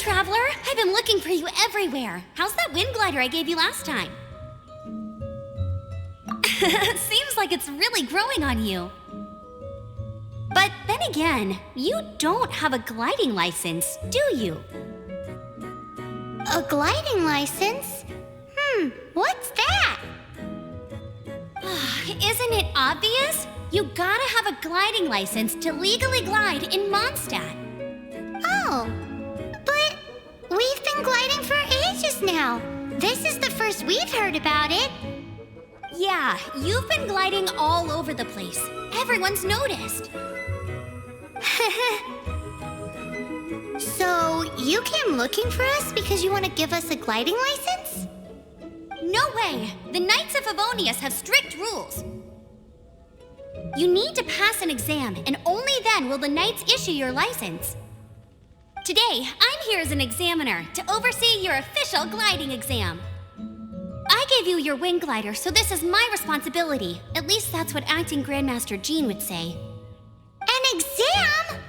traveler! I've been looking for you everywhere. How's that wind glider I gave you last time? Seems like it's really growing on you. But then again, you don't have a gliding license, do you? A gliding license? What's that? Isn't it obvious? You gotta have a gliding license to legally glide in Mondstadt. Oh, but we've been gliding for ages now. This is the first we've heard about it. Yeah, you've been gliding all over the place. Everyone's noticed. So, you came looking for us because you want to give us a gliding license? No way! The Knights of Favonius have strict rules. You need to pass an exam, and only then will the Knights issue your license. Today, I'm here as an examiner to oversee your official gliding exam. I gave you your wing glider, so this is my responsibility. At least that's what Acting Grandmaster Jean would say. An exam?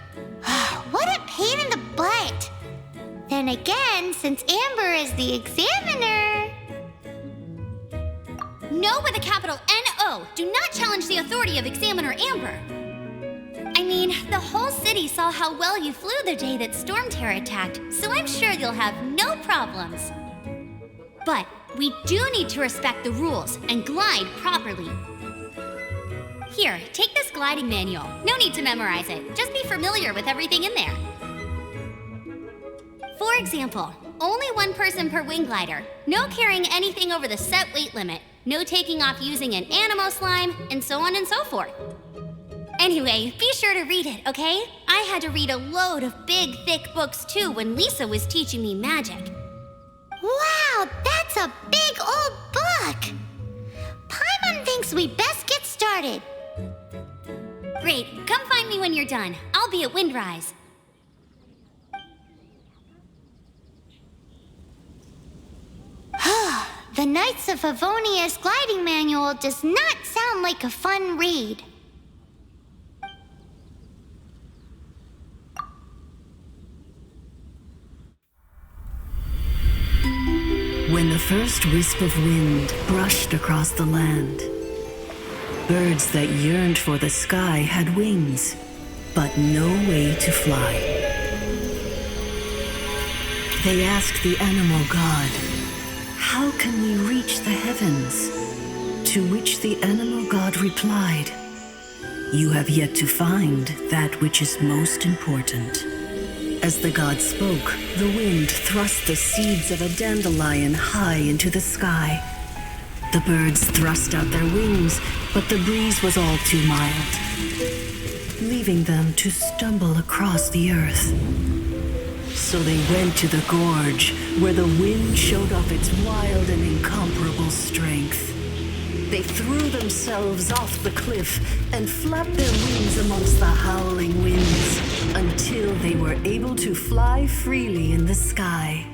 What a pain in the butt. Then again, since Amber is the examiner... No with a capital N-O. Do not challenge the authority of Examiner Amber. I mean, the whole city saw how well you flew the day that Storm Terror attacked, so I'm sure you'll have no problems. But we do need to respect the rules and glide properly. Here, take this gliding manual. No need to memorize it. Just be familiar with everything in there. For example, only one person per wing glider. No carrying anything over the set weight limit. No taking off using an animo slime, and so on and so forth. Anyway, be sure to read it, okay? I had to read a load of big, thick books too when Lisa was teaching me magic. Wow, that's a big old book! Paimon thinks we best get started. Great, come find me when you're done. I'll be at Windrise. The Knights of Favonius gliding manual does not sound like a fun read. When the first wisp of wind brushed across the land, birds that yearned for the sky had wings, but no way to fly. They asked the animal god, "How can we reach the heavens?" To which the animal god replied, "You have yet to find that which is most important." As the god spoke, the wind thrust the seeds of a dandelion high into the sky. The birds thrust out their wings, but the breeze was all too mild, leaving them to stumble across the earth. So they went to the gorge, where the wind showed off its wild and incomparable strength. They threw themselves off the cliff and flapped their wings amongst the howling winds until they were able to fly freely in the sky.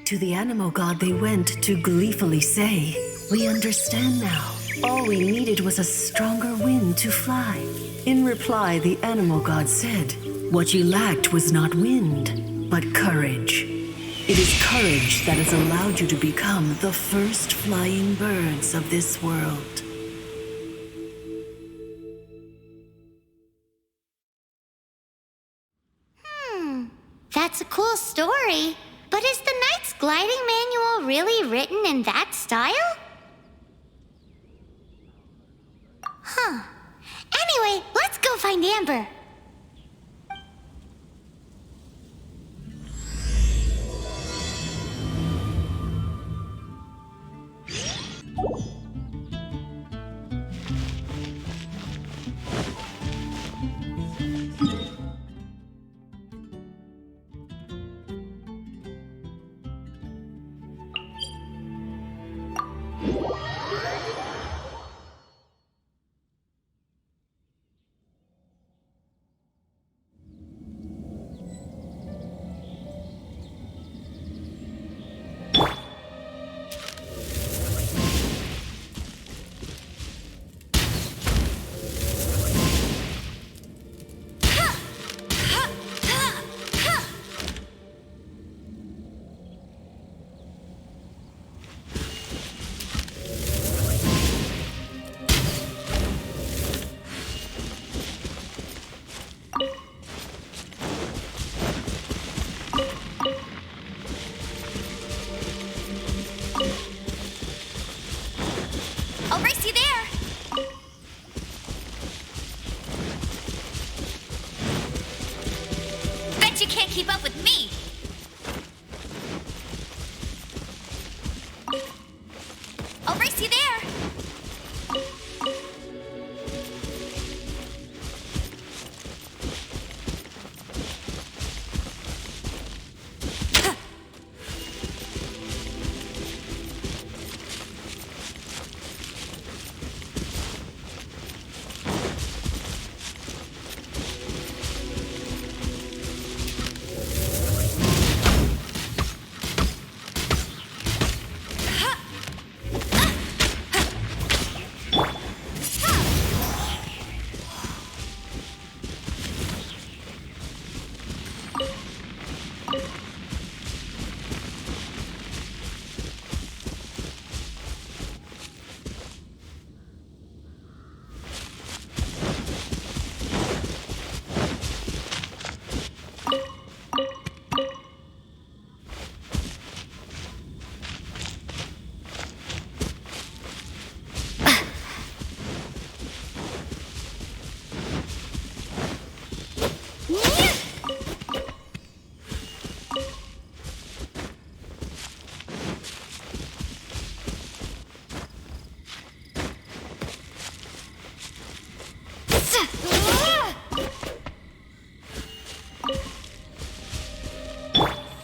To the animal god they went to gleefully say, "We understand now. All we needed was a stronger wind to fly." In reply, the animal god said, "What you lacked was not wind, but courage. It is courage that has allowed you to become the first flying birds of this world." That's a cool story. But is the Knight's gliding manual really written in that style? Anyway, let's go find Amber. me! I'll race you there!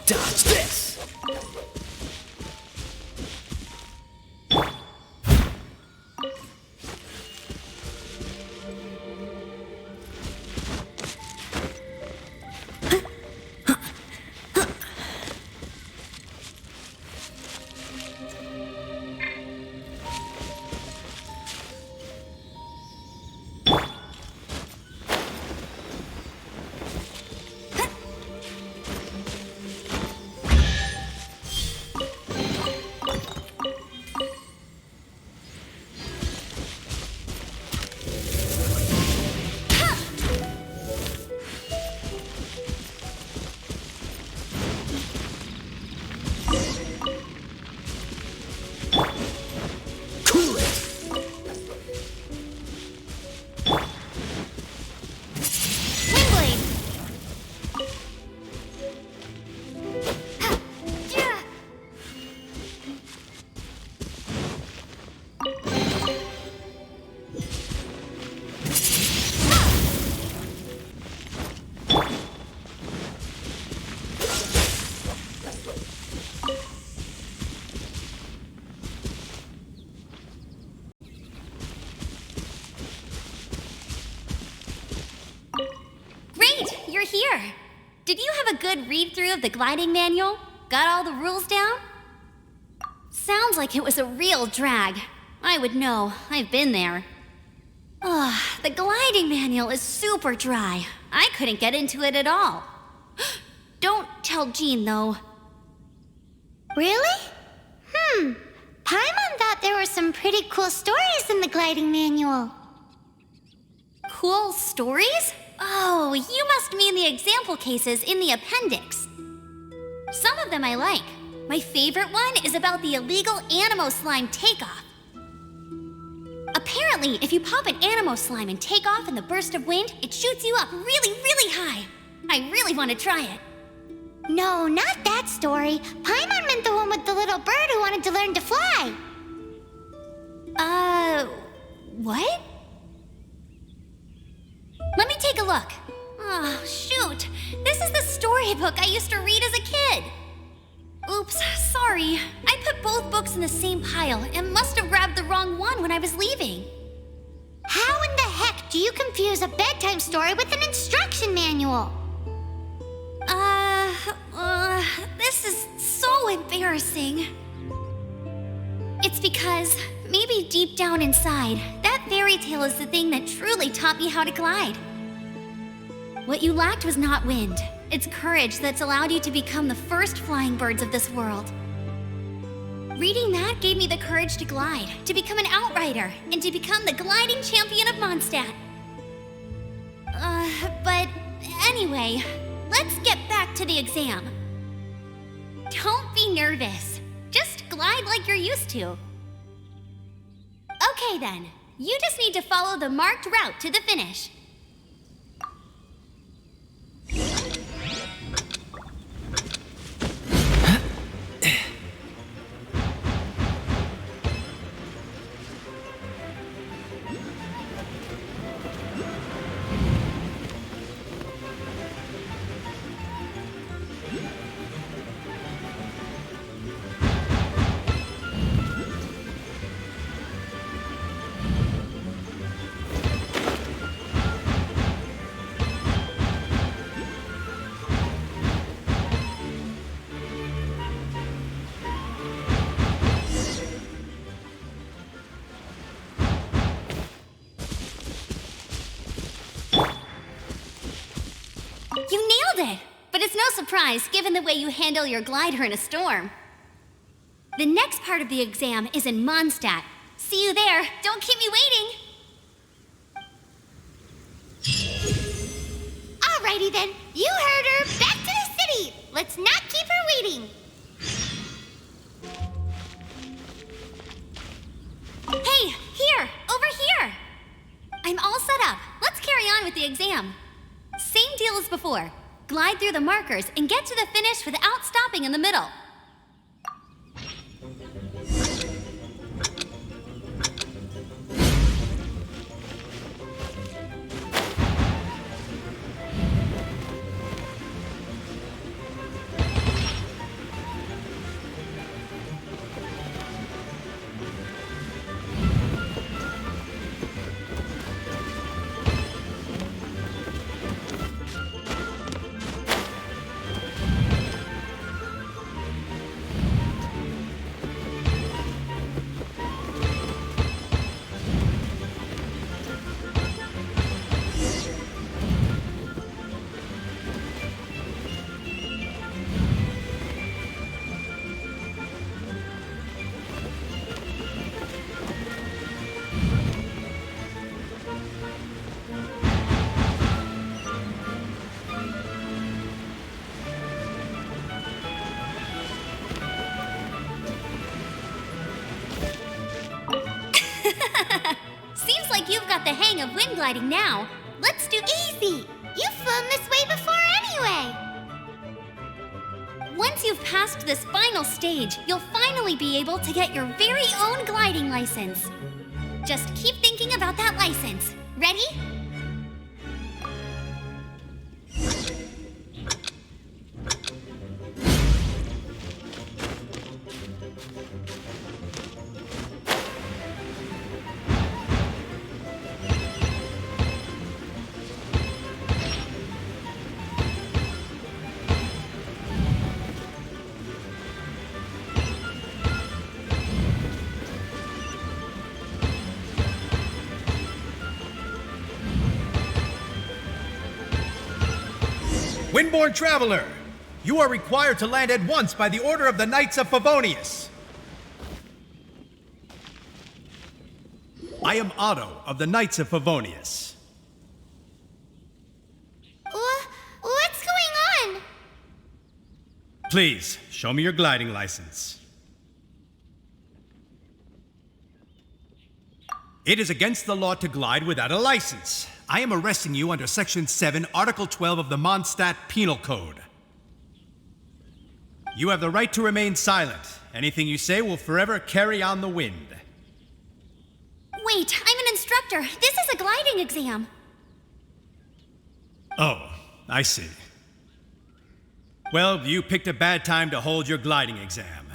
Dodge this! You're here. Did you have a good read-through of the gliding manual? Got all the rules down? Sounds like it was a real drag. I would know. I've been there. Ugh, the gliding manual is super dry. I couldn't get into it at all. Don't tell Jean, though. Really? Paimon thought there were some pretty cool stories in the gliding manual. Cool stories? Oh, you must mean the example cases in the appendix. Some of them I like. My favorite one is about the illegal Animo slime takeoff. Apparently, if you pop an Animo slime and take off in the burst of wind, it shoots you up really, really high. I really want to try it. No, not that story. Paimon meant the one with the little bird who wanted to learn to fly. What? Let me take a look. Oh, shoot. This is the storybook I used to read as a kid. Oops, sorry. I put both books in the same pile and must have grabbed the wrong one when I was leaving. How in the heck do you confuse a bedtime story with an instruction manual? This is so embarrassing. It's because maybe deep down inside, that fairy tale is the thing that truly taught me how to glide. What you lacked was not wind. It's courage that's allowed you to become the first flying birds of this world. Reading that gave me the courage to glide, to become an outrider, and to become the gliding champion of Mondstadt. But anyway, let's get back to the exam. Don't be nervous. Just glide like you're used to. Okay then, you just need to follow the marked route to the finish. it! But it's no surprise, given the way you handle your glider in a storm. The next part of the exam is in Mondstadt. See you there. Don't keep me waiting. Alrighty then, you heard her. Back to the city. Let's not keep her waiting. Hey, here, over here. I'm all set up. Let's carry on with the exam. Same deal as before. Glide through the markers and get to the finish without stopping in the middle. Seems like you've got the hang of wind gliding now. Let's do Easy. You've flown this way before anyway. Once you've passed this final stage, you'll finally be able to get your very own gliding license. Just keep thinking about that license. Ready? Windborne Traveler, you are required to land at once by the order of the Knights of Favonius. I am Otto of the Knights of Favonius. What's going on? Please, show me your gliding license. It is against the law to glide without a license. I am arresting you under Section 7, Article 12 of the Mondstadt Penal Code. You have the right to remain silent. Anything you say will forever carry on the wind. Wait, I'm an instructor. This is a gliding exam. Oh, I see. Well, you picked a bad time to hold your gliding exam.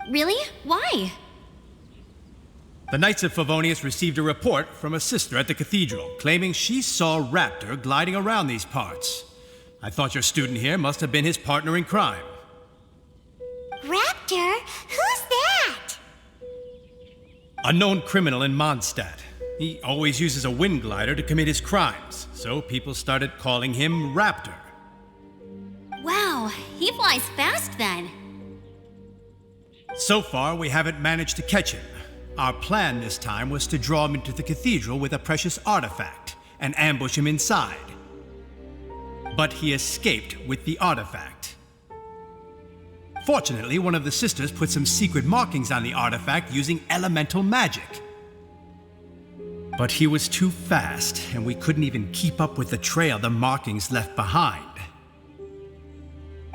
Really? Why? The Knights of Favonius received a report from a sister at the cathedral claiming she saw Raptor gliding around these parts. I thought your student here must have been his partner in crime. Raptor? Who's that? A known criminal in Mondstadt. He always uses a wind glider to commit his crimes, so people started calling him Raptor. Wow, he flies fast then. So far, we haven't managed to catch him. Our plan this time was to draw him into the cathedral with a precious artifact and ambush him inside. But he escaped with the artifact. Fortunately, one of the sisters put some secret markings on the artifact using elemental magic. But he was too fast, and we couldn't even keep up with the trail the markings left behind.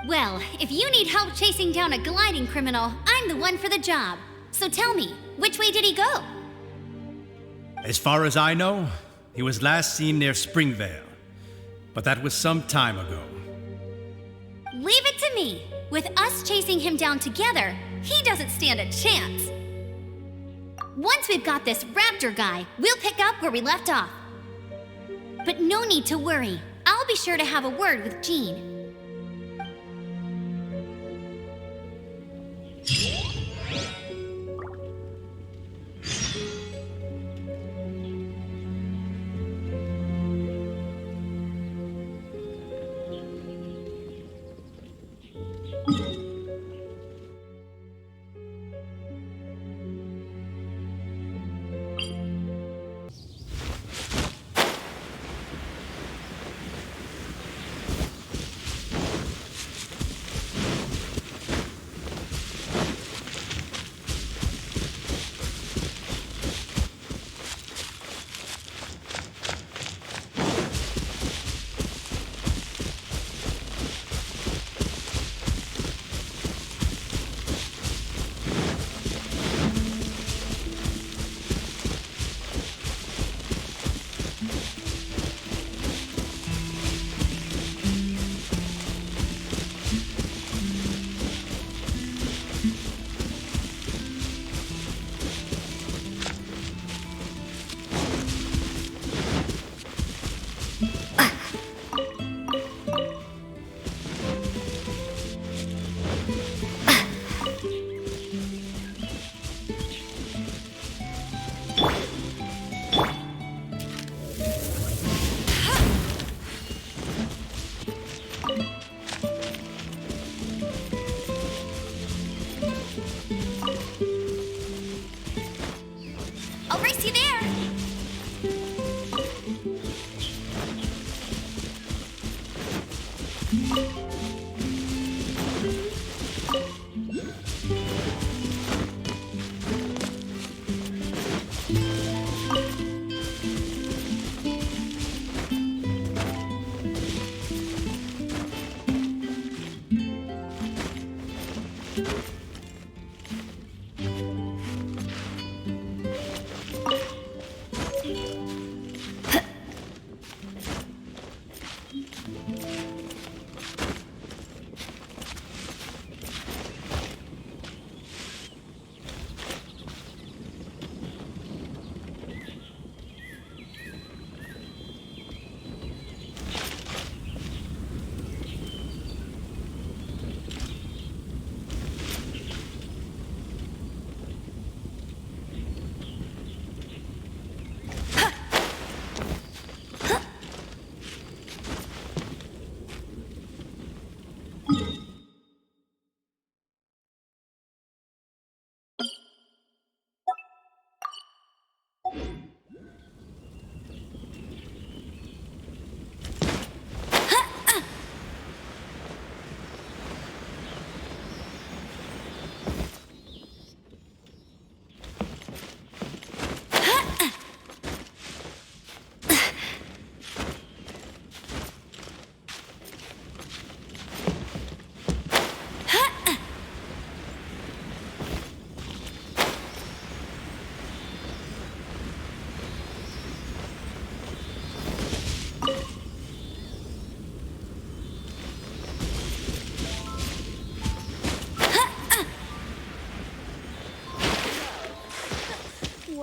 Well, if you need help chasing down a gliding criminal, I'm the one for the job. So tell me, which way did he go? As far as I know, he was last seen near Springvale. But that was some time ago. Leave it to me. With us chasing him down together, he doesn't stand a chance. Once we've got this Raptor guy, we'll pick up where we left off. But no need to worry. I'll be sure to have a word with Jean.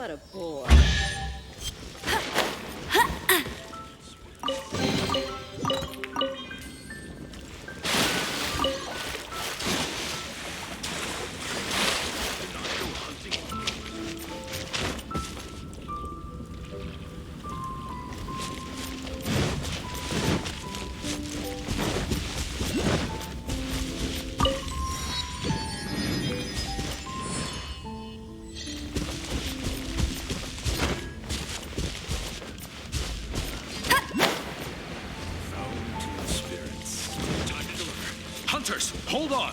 What a bore. Hunters, hold on!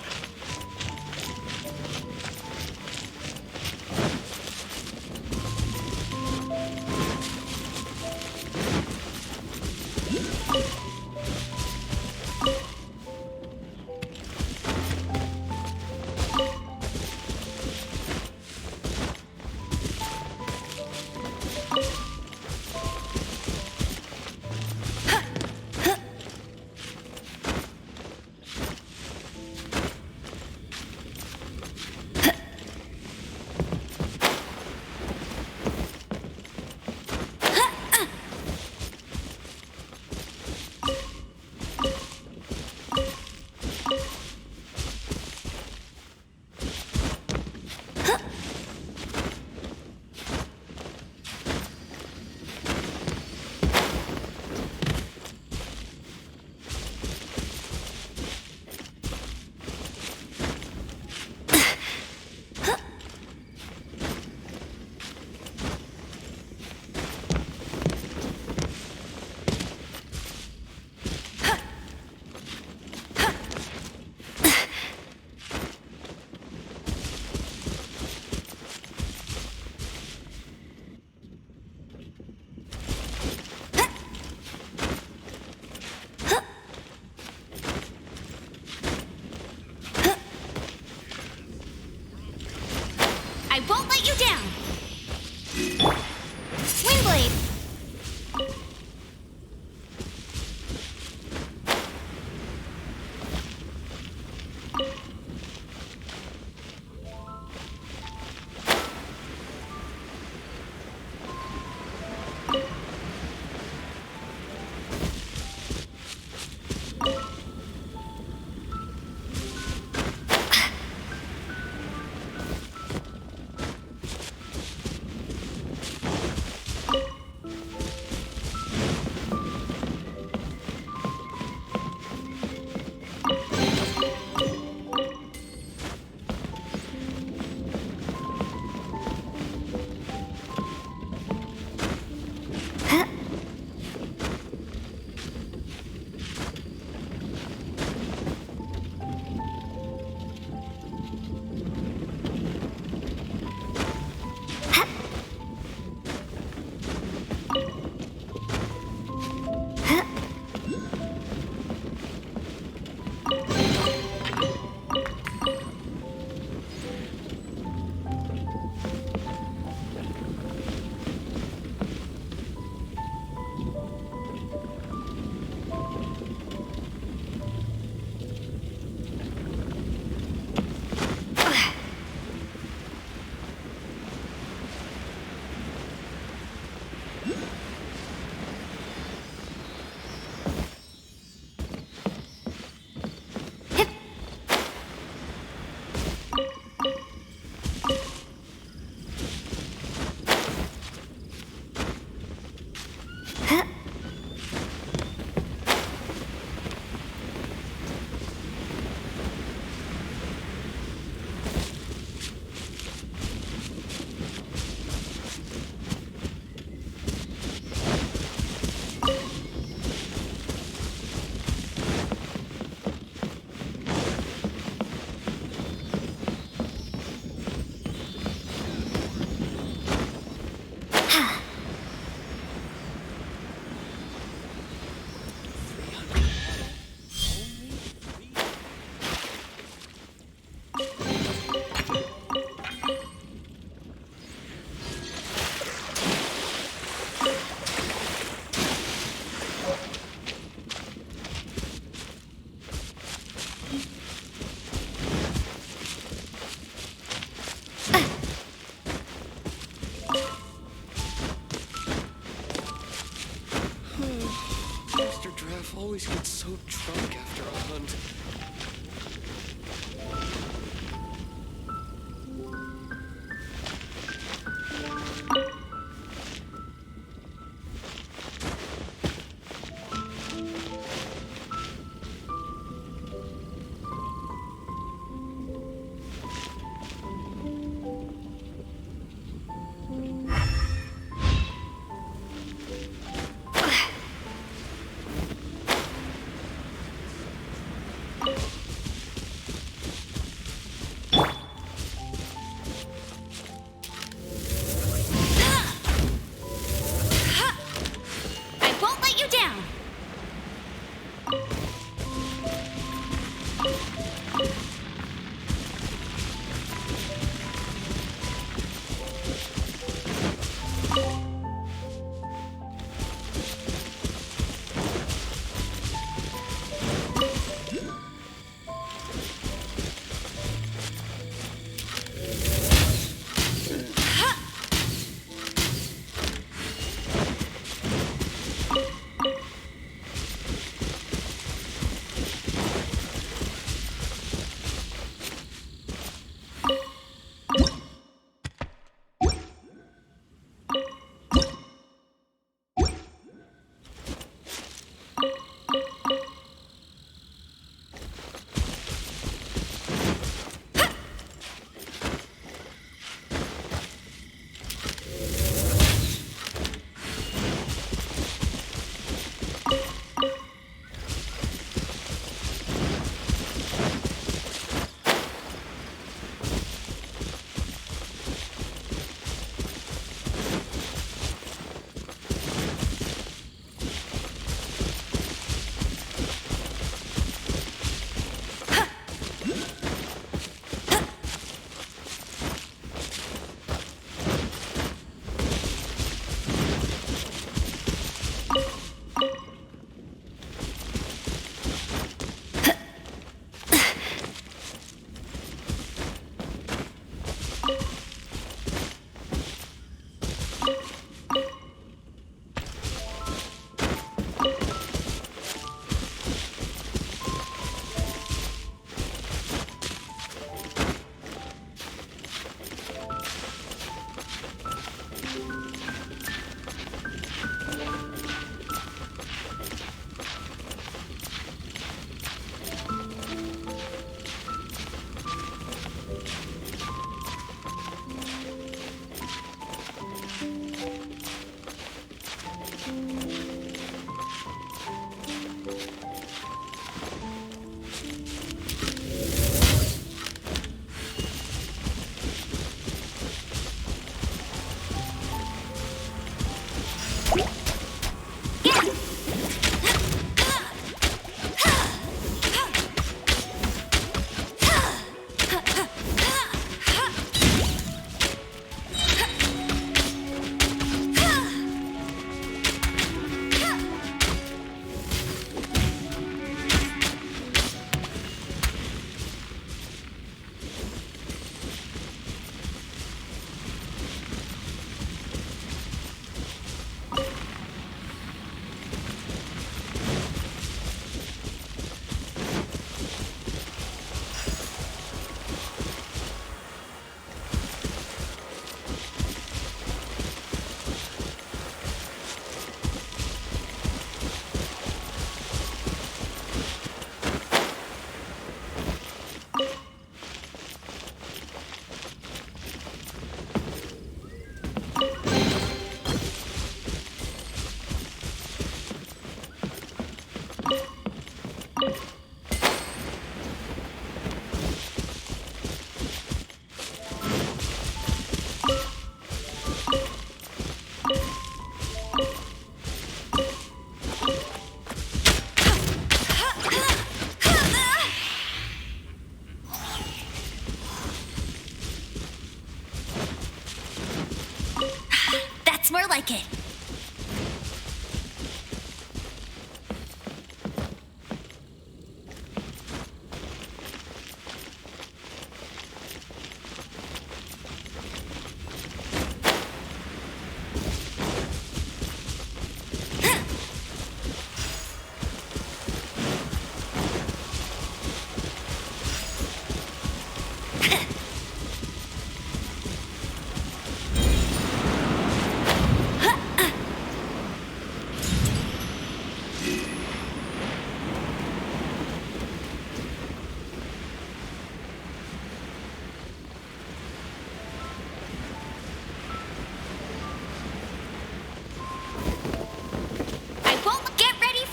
it.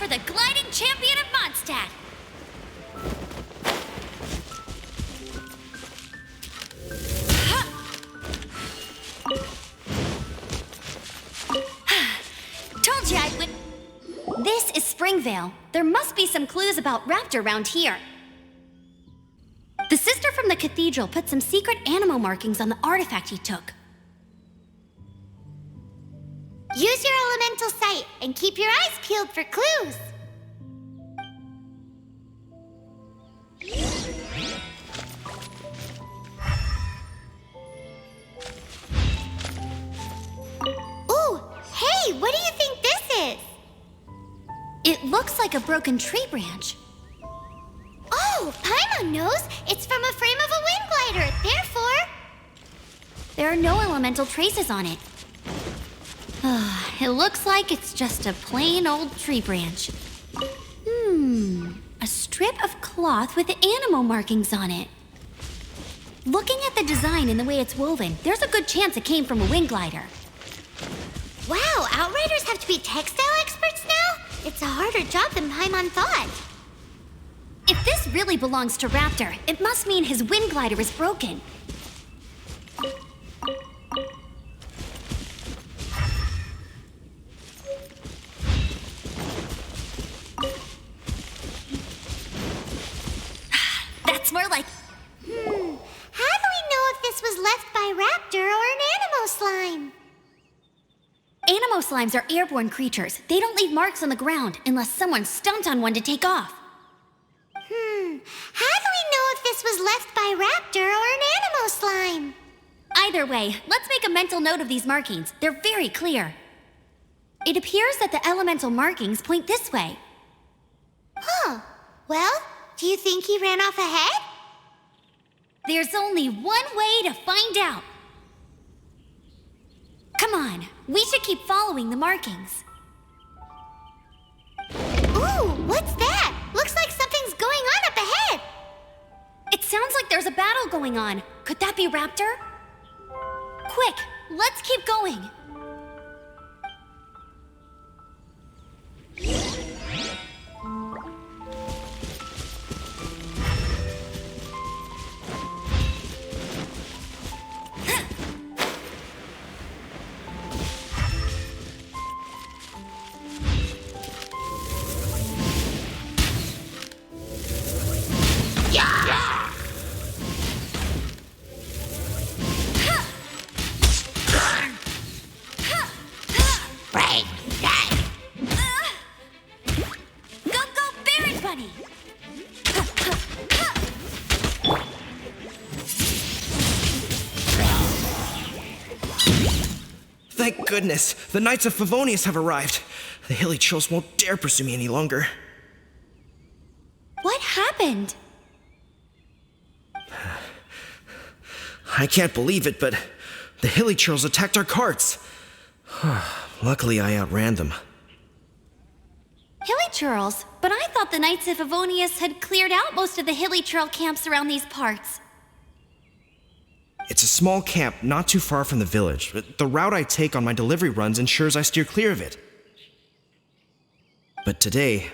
The gliding champion of Mondstadt. Told you I would. This is Springvale. There must be some clues about Raptor around here. The sister from the cathedral put some secret animal markings on the artifact he took. Use your elemental sight and keep your eyes peeled for clues. Ooh, hey, what do you think this is? It looks like a broken tree branch. Oh, Paimon knows. It's from a frame of a wind glider, therefore... There are no elemental traces on it. It looks like it's just a plain old tree branch. A strip of cloth with animal markings on it. Looking at the design and the way it's woven, there's a good chance it came from a wind glider. Wow, Outriders have to be textile experts now? It's a harder job than Paimon thought. If this really belongs to Raptor, it must mean his wind glider is broken. That's more like... How do we know if this was left by Raptor or an Animo slime? Animo slimes are airborne creatures. They don't leave marks on the ground unless someone stomped on one to take off. How do we know if this was left by Raptor or an Animo slime? Either way, let's make a mental note of these markings. They're very clear. It appears that the elemental markings point this way. Huh. Well, do you think he ran off ahead? There's only one way to find out. Come on, we should keep following the markings. Ooh, what's that? Looks like something's going on up ahead. It sounds like there's a battle going on. Could that be Raptor? Quick, let's keep going. Thank goodness, the Knights of Favonius have arrived. The hilly trolls won't dare pursue me any longer. What happened? I can't believe it, but the hilly trolls attacked our carts. Luckily, I outran them. Hilly churls? But I thought the Knights of Favonius had cleared out most of the hilly churl camps around these parts. It's a small camp not too far from the village, but the route I take on my delivery runs ensures I steer clear of it. But today,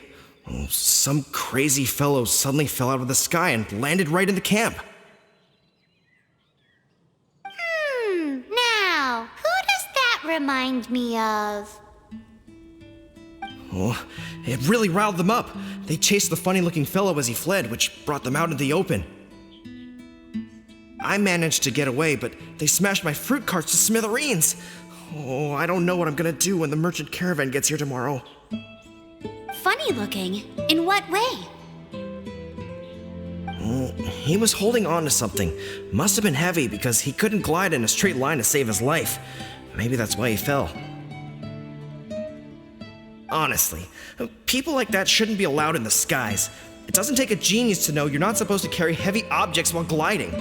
some crazy fellow suddenly fell out of the sky and landed right in the camp. Now, who does that remind me of? Oh, it really riled them up. They chased the funny-looking fellow as he fled, which brought them out into the open. I managed to get away, but they smashed my fruit carts to smithereens. Oh, I don't know what I'm gonna do when the merchant caravan gets here tomorrow. Funny looking. In what way? He was holding on to something. Must have been heavy because he couldn't glide in a straight line to save his life. Maybe that's why he fell. Honestly, people like that shouldn't be allowed in the skies. It doesn't take a genius to know you're not supposed to carry heavy objects while gliding.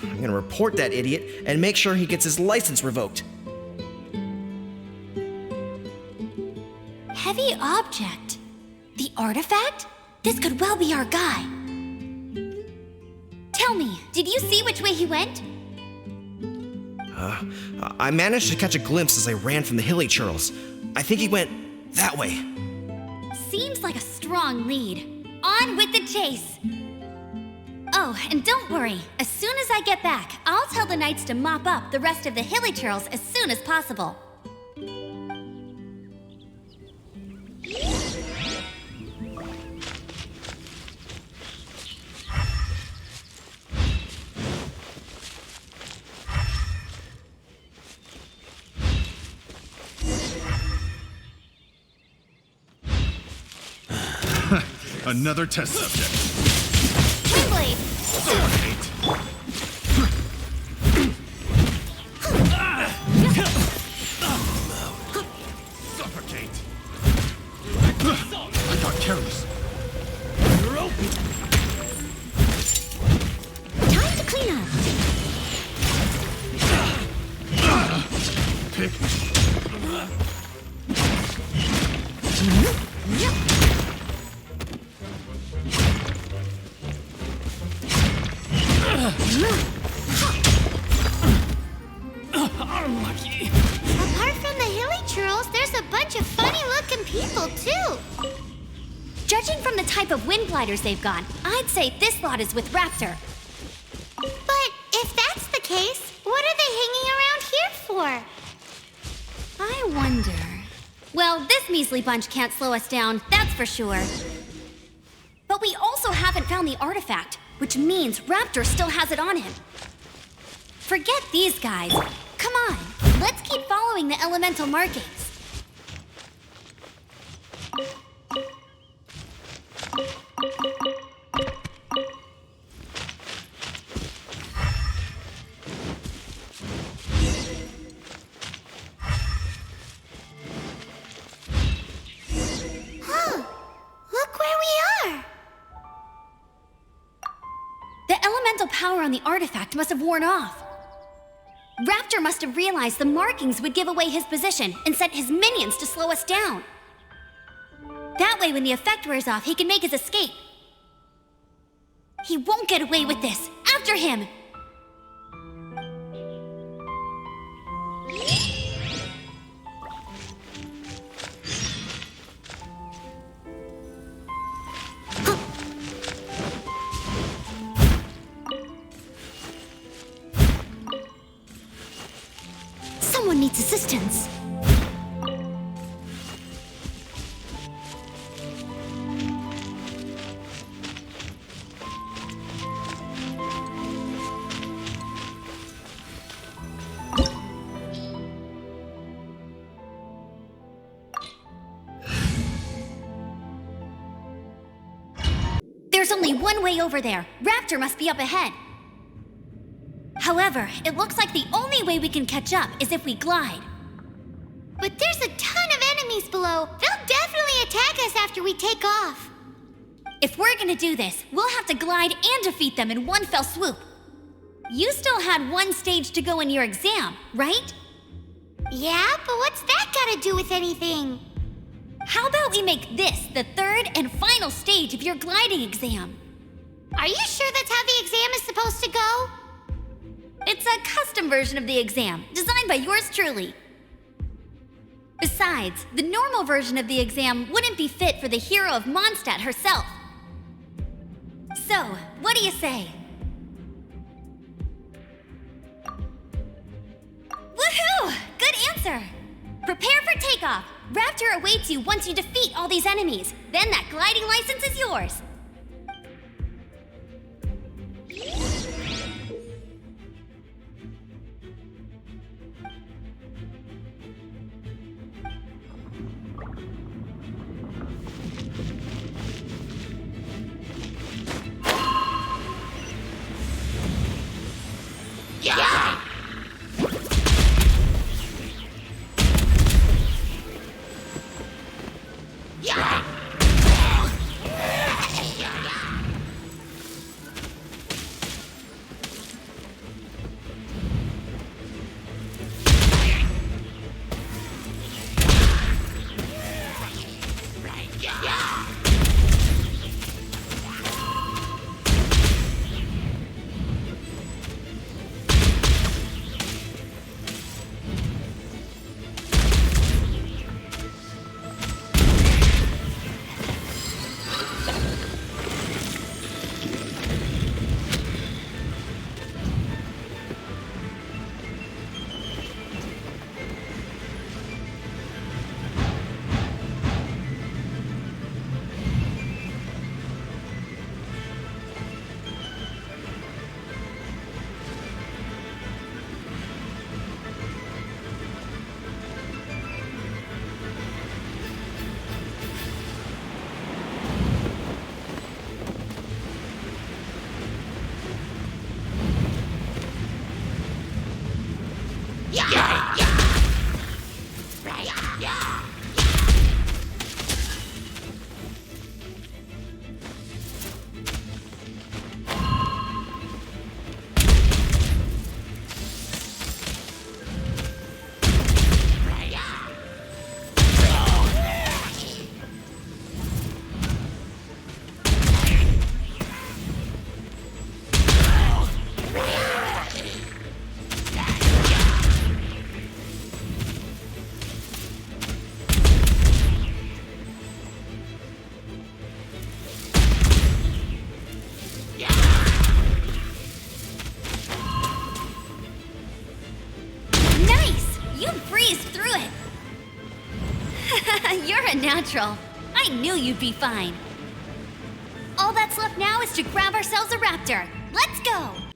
I'm gonna report that idiot and make sure he gets his license revoked. Heavy object? The artifact? This could well be our guy. Tell me, did you see which way he went? I managed to catch a glimpse as I ran from the hilly churls. I think he went that way. Seems like a strong lead. On with the chase! Oh, and don't worry. As soon as I get back, I'll tell the knights to mop up the rest of the hilly churls as soon as possible. Another test subject. Keyblade! Suffocate. Suffocate. I got careless. Time to clean up. Pick. Unlucky. Apart from the hilly churls, there's a bunch of funny-looking people, too. Judging from the type of wind gliders they've got, I'd say this lot is with Raptor. But if that's the case, what are they hanging around here for? I wonder... Well, this measly bunch can't slow us down, that's for sure. But we also haven't found the artifact, which means Raptor still has it on him. Forget these guys. Come on, let's keep following the elemental markings. Look where we are. The elemental power on the artifact must have worn off. Raptor must have realized the markings would give away his position and sent his minions to slow us down. That way, when the effect wears off, he can make his escape. He won't get away with this. After him! Someone needs assistance. There's only one way over there. Raptor must be up ahead. However, it looks like the only way we can catch up is if we glide. But there's a ton of enemies below. They'll definitely attack us after we take off. If we're gonna do this, we'll have to glide and defeat them in one fell swoop. You still had one stage to go in your exam, right? Yeah, but what's that gotta do with anything? How about we make this the third and final stage of your gliding exam? Are you sure that's how the exam is supposed to go? It's a custom version of the exam, designed by yours truly. Besides, the normal version of the exam wouldn't be fit for the hero of Mondstadt herself. So, what do you say? Woohoo! Good answer! Prepare for takeoff! Raptor awaits you once you defeat all these enemies. Then that gliding license is yours. natural. I knew you'd be fine. All that's left now is to grab ourselves a raptor. Let's go!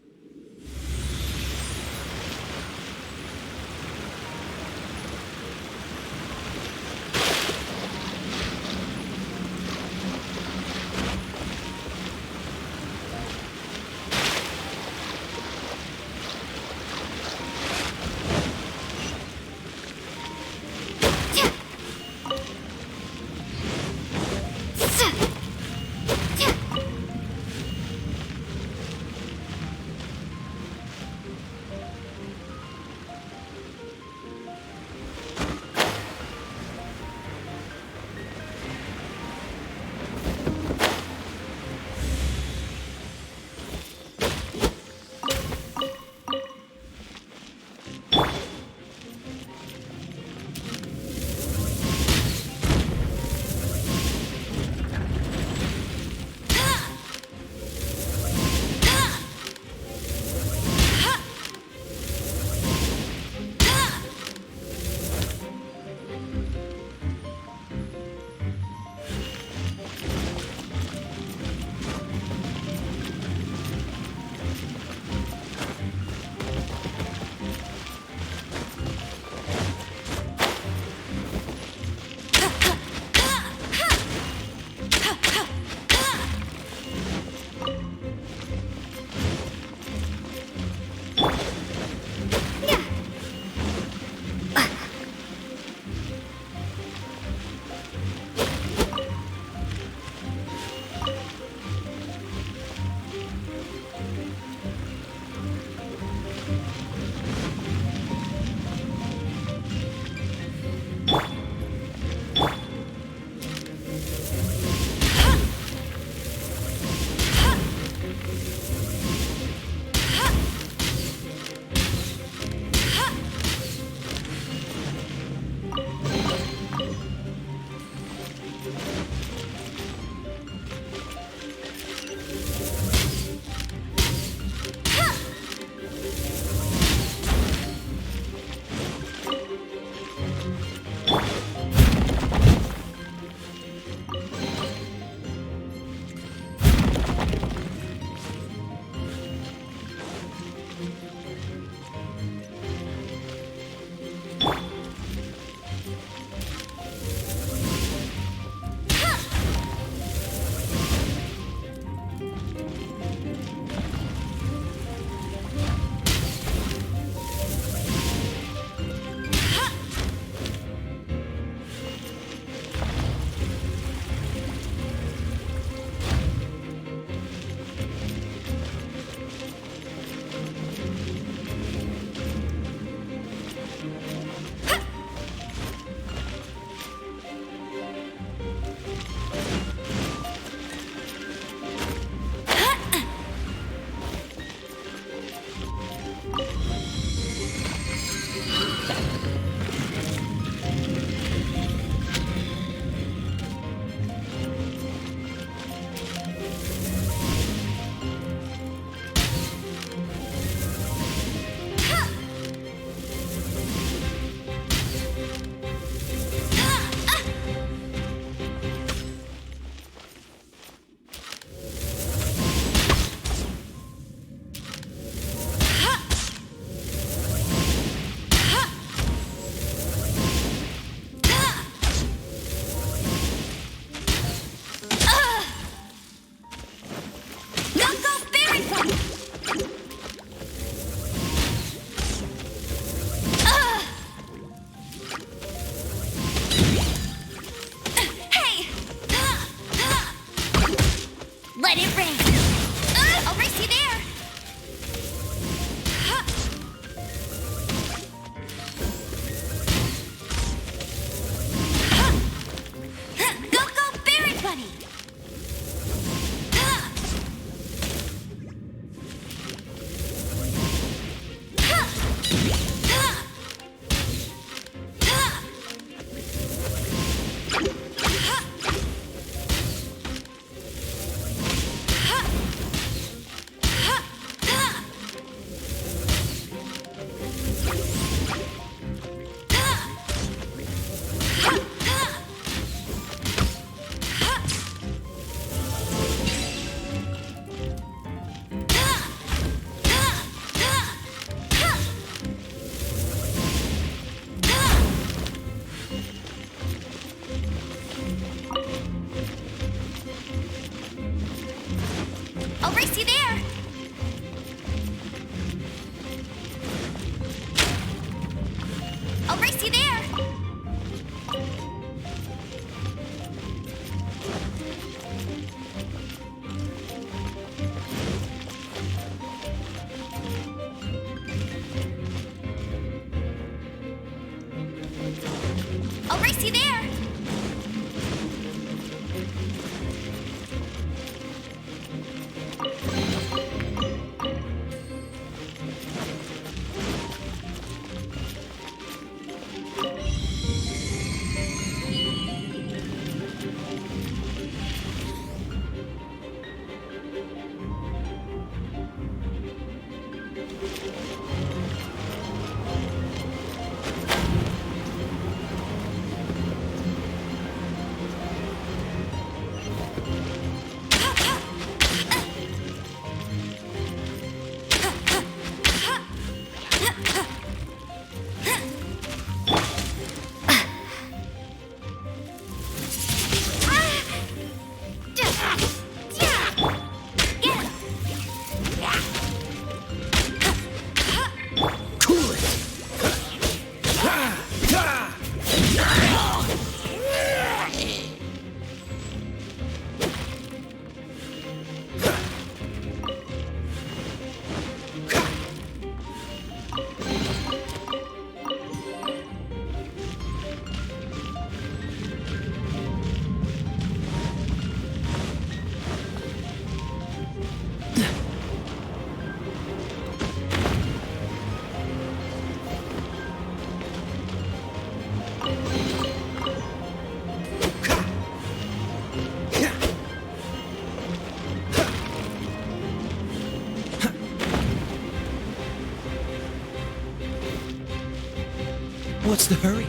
What's the hurry?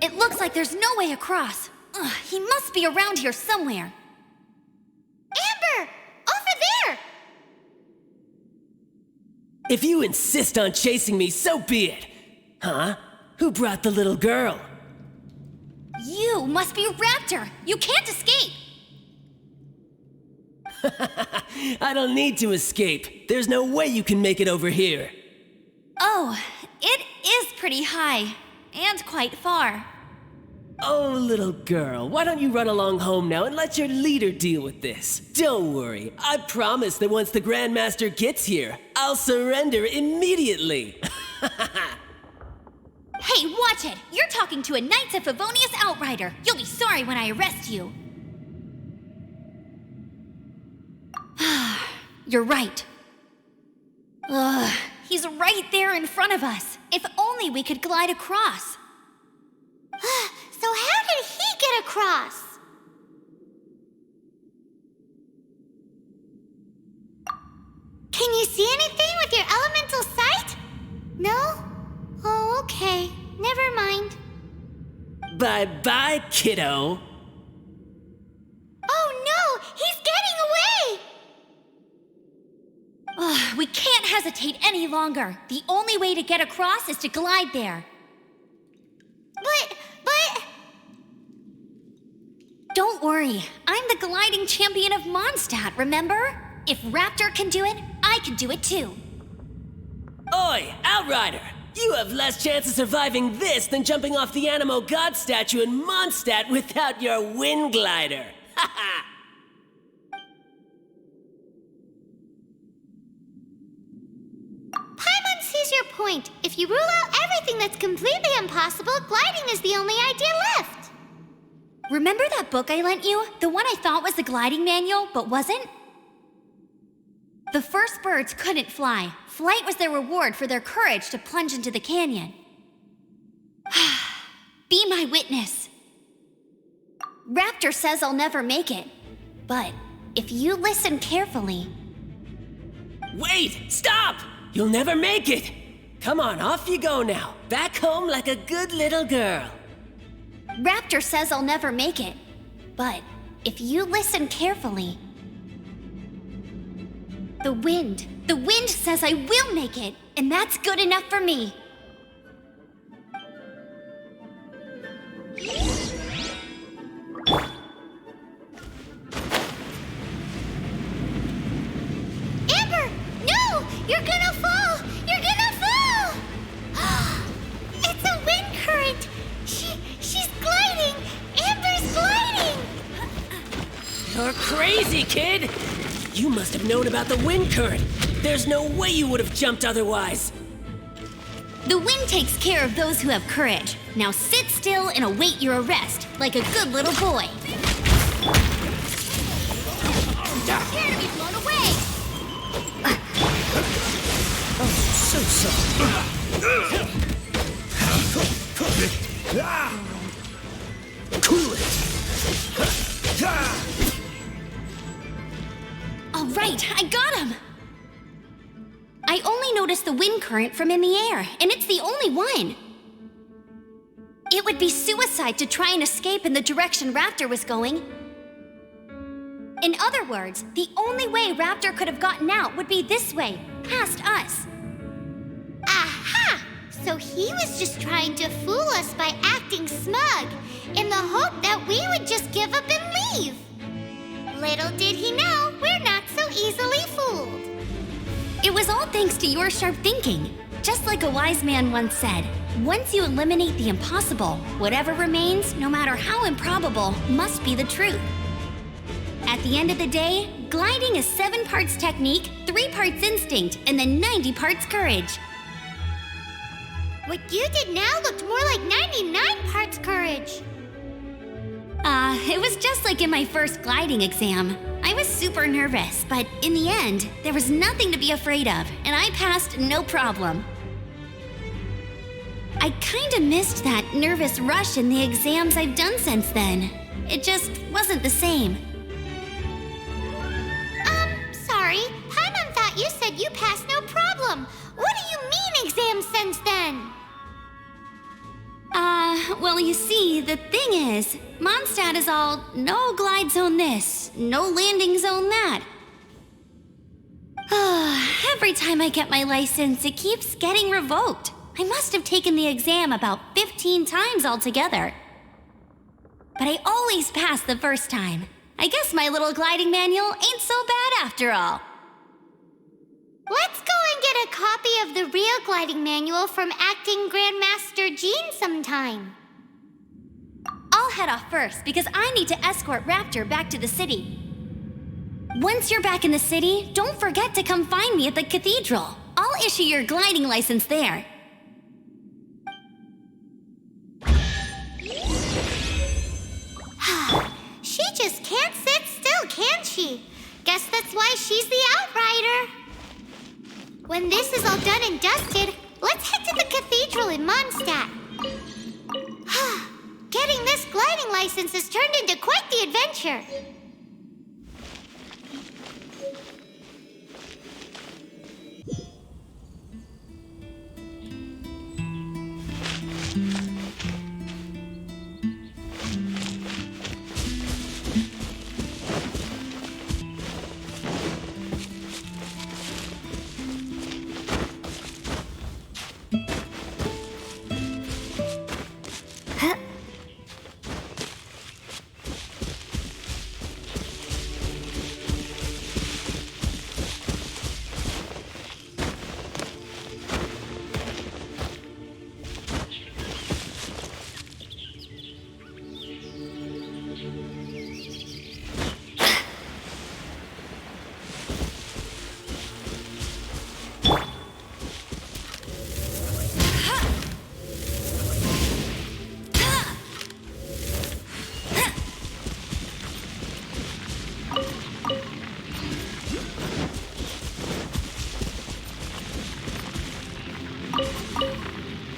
It looks like there's no way across. Ugh, he must be around here somewhere. Amber! Over there! If you insist on chasing me, so be it. Huh? Who brought the little girl? You must be Raptor. You can't escape. I don't need to escape. There's no way you can make it over here. Oh, it is pretty high. And quite far. Oh, little girl, why don't you run along home now and let your leader deal with this? Don't worry, I promise that once the Grandmaster gets here, I'll surrender immediately. Hey, watch it! You're talking to a Knights of Favonius outrider. You'll be sorry when I arrest you. You're right. Ugh, he's right there in front of us. If only we could glide across. So how did he get across? Can you see anything with your elemental sight? No? Oh, okay. Never mind. Bye-bye, kiddo. Oh no! He's getting away! Ugh, we can't hesitate any longer. The only way to get across is to glide there. But... Don't worry, I'm the gliding champion of Mondstadt, remember? If Raptor can do it, I can do it too. Oi, Outrider! You have less chance of surviving this than jumping off the Animo God statue in Mondstadt without your wind glider. Haha! Paimon sees your point. If you rule out everything that's completely impossible, gliding is the only idea left. Remember that book I lent you? The one I thought was the gliding manual, but wasn't? The first birds couldn't fly. Flight was their reward for their courage to plunge into the canyon. Be my witness. Raptor says I'll never make it. But if you listen carefully... Wait! Stop! You'll never make it! Come on, off you go now. Back home like a good little girl. Raptor says I'll never make it. But if you listen carefully... The wind says I will make it, and that's good enough for me. Amber! No! You're gonna fall! You're gonna fall! It's a wind current! She's gliding! Amber's gliding! You're crazy, kid! You must have known about the wind current. There's no way you would have jumped otherwise. The wind takes care of those who have courage. Now sit still and await your arrest, like a good little boy. Prepare to be blown away! So soft. Cool it. All right, I got him! I only noticed the wind current from in the air, and it's the only one. It would be suicide to try and escape in the direction Raptor was going. In other words, the only way Raptor could have gotten out would be this way, past us. Aha! So he was just trying to fool us by acting smug, in the hope that we would just give up and leave. Little did he know, we're not so easily fooled. It was all thanks to your sharp thinking. Just like a wise man once said, once you eliminate the impossible, whatever remains, no matter how improbable, must be the truth. At the end of the day, gliding is 7 parts technique, 3 parts instinct, and then 90 parts courage. What you did now looked more like 99 parts courage. It was just like in my first gliding exam. I was super nervous, but in the end, there was nothing to be afraid of, and I passed no problem. I kinda missed that nervous rush in the exams I've done since then. It just wasn't the same. Sorry, Paimon thought you said you passed no problem. What do you mean exams since then? Well, you see, the thing is, Mondstadt is all no glide zone this, no landing zone that. Every time I get my license, it keeps getting revoked. I must have taken the exam about 15 times altogether. But I always pass the first time. I guess my little gliding manual ain't so bad after all. Let's go and get a copy of the real gliding manual from Acting Grandmaster Jean sometime. I'll head off first because I need to escort Raptor back to the city. Once you're back in the city, don't forget to come find me at the cathedral. I'll issue your gliding license there. She just can't sit still, can she? Guess that's why she's the outrider. When this is all done and dusted, let's head to the cathedral in Mondstadt. Getting this gliding license has turned into quite the adventure.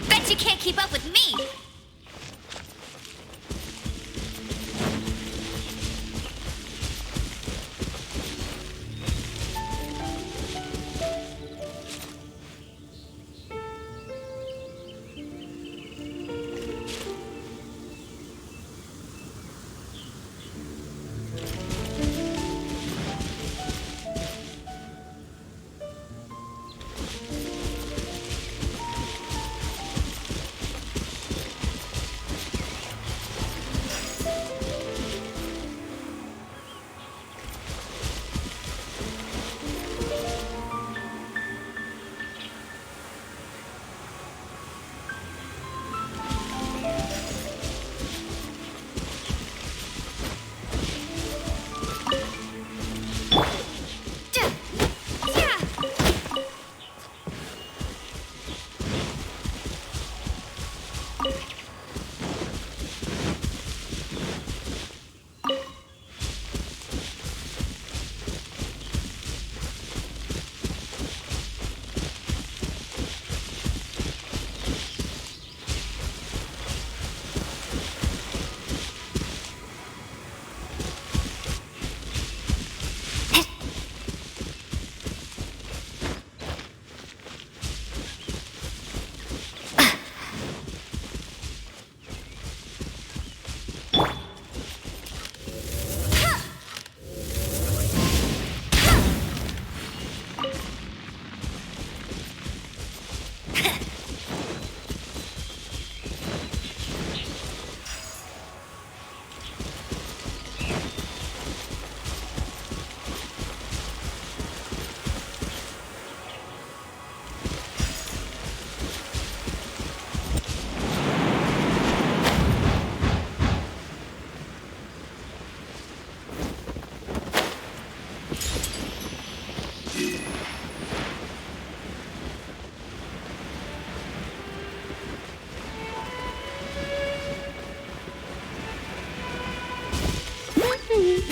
Bet you can't keep up with me!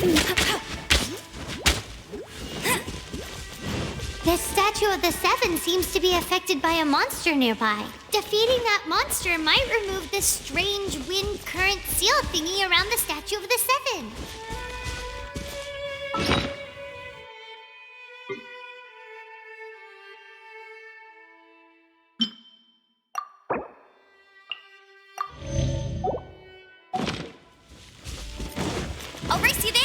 The Statue of the Seven seems to be affected by a monster nearby. Defeating that monster might remove this strange wind current seal thingy around the Statue of the Seven. I'll race you there.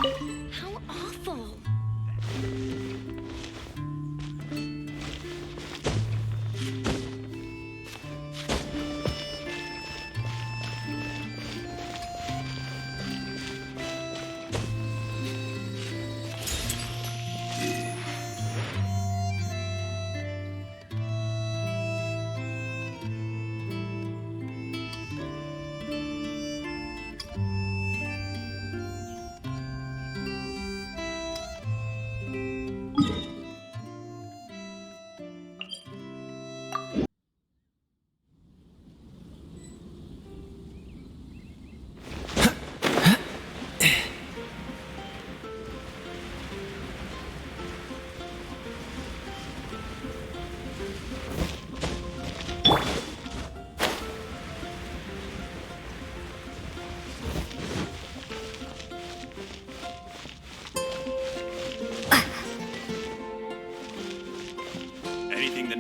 Oh.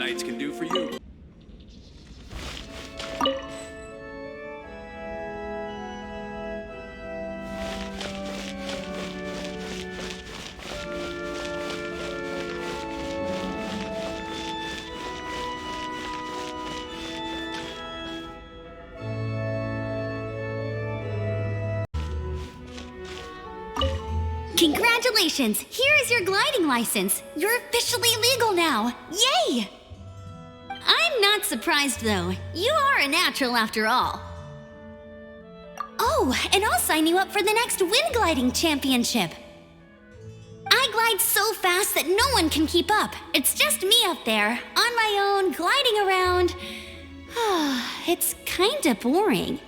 knights can do for you. Congratulations! Here is your gliding license. You're officially legal now. Yay! I'm not surprised though. You are a natural after all. Oh, and I'll sign you up for the next wind gliding championship. I glide so fast that no one can keep up. It's just me up there, on my own, gliding around. It's kinda boring.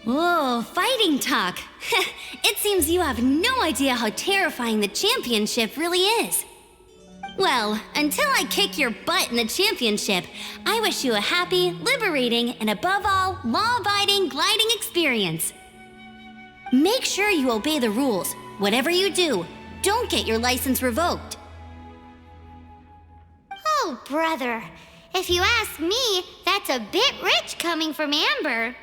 Whoa, fighting talk. It seems you have no idea how terrifying the championship really is. Well, until I kick your butt in the championship, I wish you a happy, liberating, and above all, law-abiding gliding experience. Make sure you obey the rules. Whatever you do, don't get your license revoked. Oh, brother. If you ask me, that's a bit rich coming from Amber.